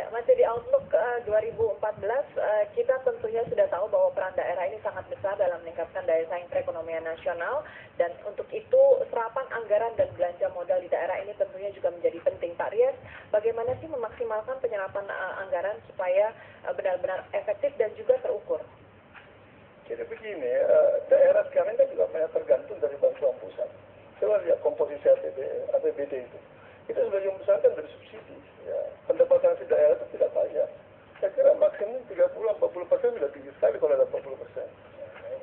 Ya, masih di Outlook 2014, kita tentunya sudah tahu bahwa peran daerah ini sangat besar dalam meningkatkan daya saing perekonomian nasional, dan untuk itu serapan anggaran dan belanja modal di daerah ini tentunya juga menjadi penting. Pak Rias, bagaimana sih memaksimalkan penyerapan anggaran supaya benar-benar efektif dan juga terukur? Jadi begini, daerah sekarang kan juga banyak tergantung dari bantuan pusat. Coba lihat komposisi APBD itu. Itu sebagian besar kan dari subsidi. Ya, pendapatan si daerah itu tidak banyak. Saya kira maksimum 30-40% sudah tinggi sekali kalau ada 40%.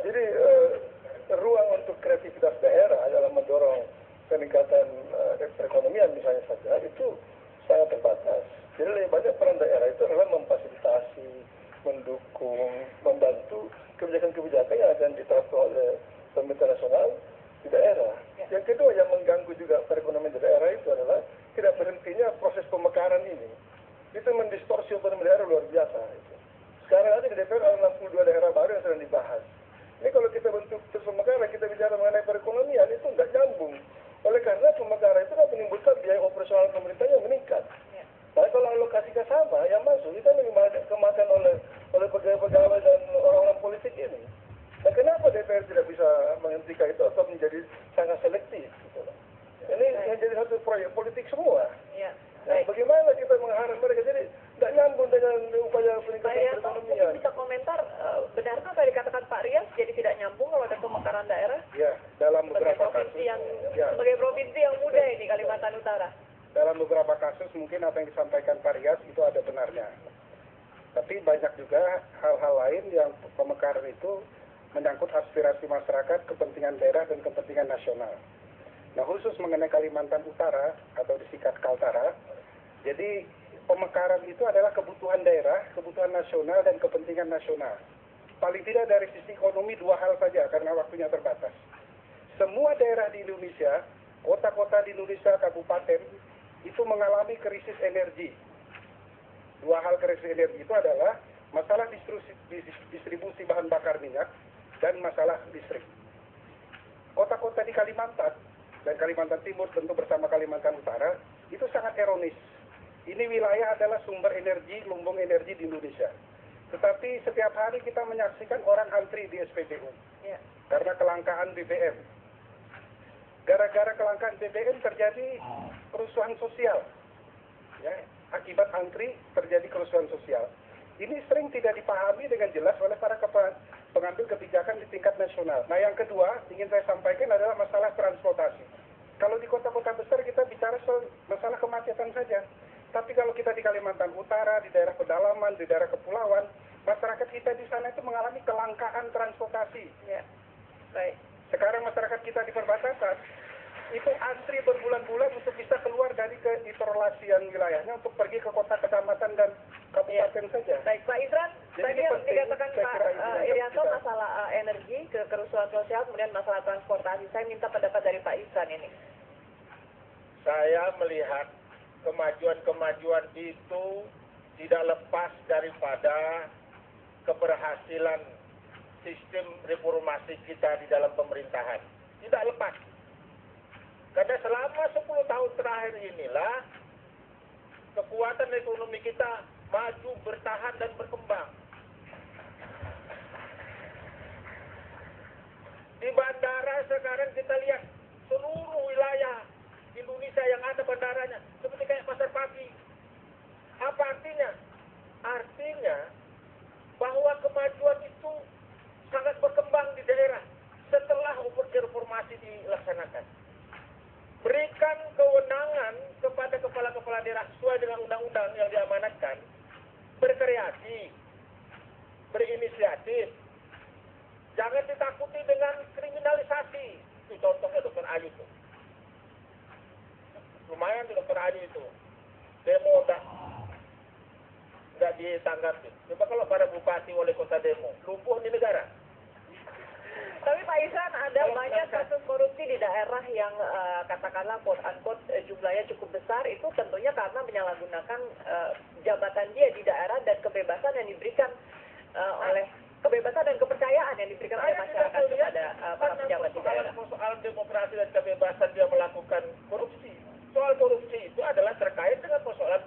Jadi ruang untuk kreativitas daerah dalam mendorong peningkatan perekonomian misalnya saja itu sangat terbatas. Jadi lebih banyak peran daerah itu adalah memfasilitasi, mendukung, membantu kebijakan-kebijakan yang akan diterapkan oleh pemerintah nasional di daerah. Yang kedua yang mengganggu juga perekonomian di daerah itu adalah tidak berhentinya proses pemekaran ini. Itu mendistorsi otonomi daerah luar biasa. Itu. Sekarang ada di DPR ada 62 daerah baru yang sedang dibahas. Ini kalau kita bentuk terus pemekaran, kita bicara mengenai perekonomian itu nggak nyambung. Oleh karena pemekaran itu kan menimbulkan biaya operasional pemerintahnya meningkat. Tapi kalau alokasinya sama, yang masuk itu lebih kemakan oleh pegawai-pegawai dan orang-orang politik ini. Nah, kenapa DPR tidak bisa menghentikan itu atau menjadi sangat selektif? Gitu. Ini yang jadi satu proyek politik semua. Nah, bagaimana kita mengharap mereka jadi tidak nyambung dengan upaya peningkatan perekonomian? Bisa komentar, benarkah tadi dikatakan Pak Rias jadi tidak nyambung kalau ada pemekaran daerah? Ya, dalam beberapa kasus. Sebagai provinsi yang muda ini, Kalimantan Utara. Dalam beberapa kasus mungkin apa yang disampaikan Pak Rias itu ada benarnya. Tapi banyak juga hal-hal lain yang pemekaran itu menyangkut aspirasi masyarakat, kepentingan daerah, dan kepentingan nasional. Nah, khusus mengenai Kalimantan Utara atau disingkat Kaltara, jadi pemekaran itu adalah kebutuhan daerah, kebutuhan nasional, dan kepentingan nasional. Paling tidak dari sisi ekonomi dua hal saja karena waktunya terbatas. Semua daerah di Indonesia, kota-kota di Indonesia, kabupaten, itu mengalami krisis energi. Dua hal krisis energi itu adalah masalah distribusi bahan bakar minyak dan masalah listrik. Kota-kota di Kalimantan dan Kalimantan Timur tentu bersama Kalimantan Utara itu sangat ironis. Ini wilayah adalah sumber energi, lumbung energi di Indonesia. Tetapi setiap hari kita menyaksikan orang antri di SPBU karena kelangkaan BBM. Gara-gara kelangkaan BBM terjadi kerusuhan sosial. Ya, akibat antri terjadi kerusuhan sosial. Ini sering tidak dipahami dengan jelas oleh para pengambil kebijakan di tingkat nasional. Nah, yang kedua ingin saya sampaikan adalah masalah transportasi. Kalau di kota-kota besar kita bicara soal masalah kemacetan saja. Tapi kalau kita di Kalimantan Utara, di daerah pedalaman, di daerah kepulauan, masyarakat kita di sana itu mengalami kelangkaan transportasi. Ya, baik. Sekarang masyarakat kita di perbatasan itu antri berbulan-bulan untuk bisa keluar dari keisolasian wilayahnya untuk pergi ke kota, kecamatan, dan kabupaten saja. Baik, Pak Isran, tadi yang dikatakan Pak Irianto masalah energi, kerusuhan sosial, kemudian masalah transportasi. Saya minta pendapat dari Pak Isran ini. Saya melihat kemajuan-kemajuan itu tidak lepas daripada keberhasilan sistem reformasi kita di dalam pemerintahan. Tidak lepas. Karena selama 10 tahun terakhir inilah kekuatan ekonomi kita maju, bertahan, dan berkembang. Di bandara sekarang kita lihat seluruh wilayah Indonesia yang ada bandaranya seperti kayak pasar pagi. Apa artinya? Artinya bahwa kemajuan itu sangat berkembang di daerah setelah reformasi dilaksanakan. Berikan kewenangan kepada kepala-kepala daerah sesuai dengan undang-undang yang diamanatkan, berkreasi, berinisiatif. Jangan ditakuti dengan kriminalisasi. Itu contohnya Dr. Ayu itu. Lumayan tuh Dr. Ayu itu. Demo nggak ditanggapi. Coba kalau para bupati wali kota demo, lumpuh di negara. Tapi Pak Isran, ada banyak kasus korupsi di daerah yang katakanlah quote-unquote jumlahnya cukup besar, itu tentunya karena menyalahgunakan jabatan dia di daerah dan kebebasan yang diberikan oleh kebebasan dan kepercayaan yang diberikan oleh masyarakat kepada para pejabat di daerah. Soal demokrasi dan kebebasan dia melakukan korupsi. Soal korupsi itu adalah terkait dengan persoalan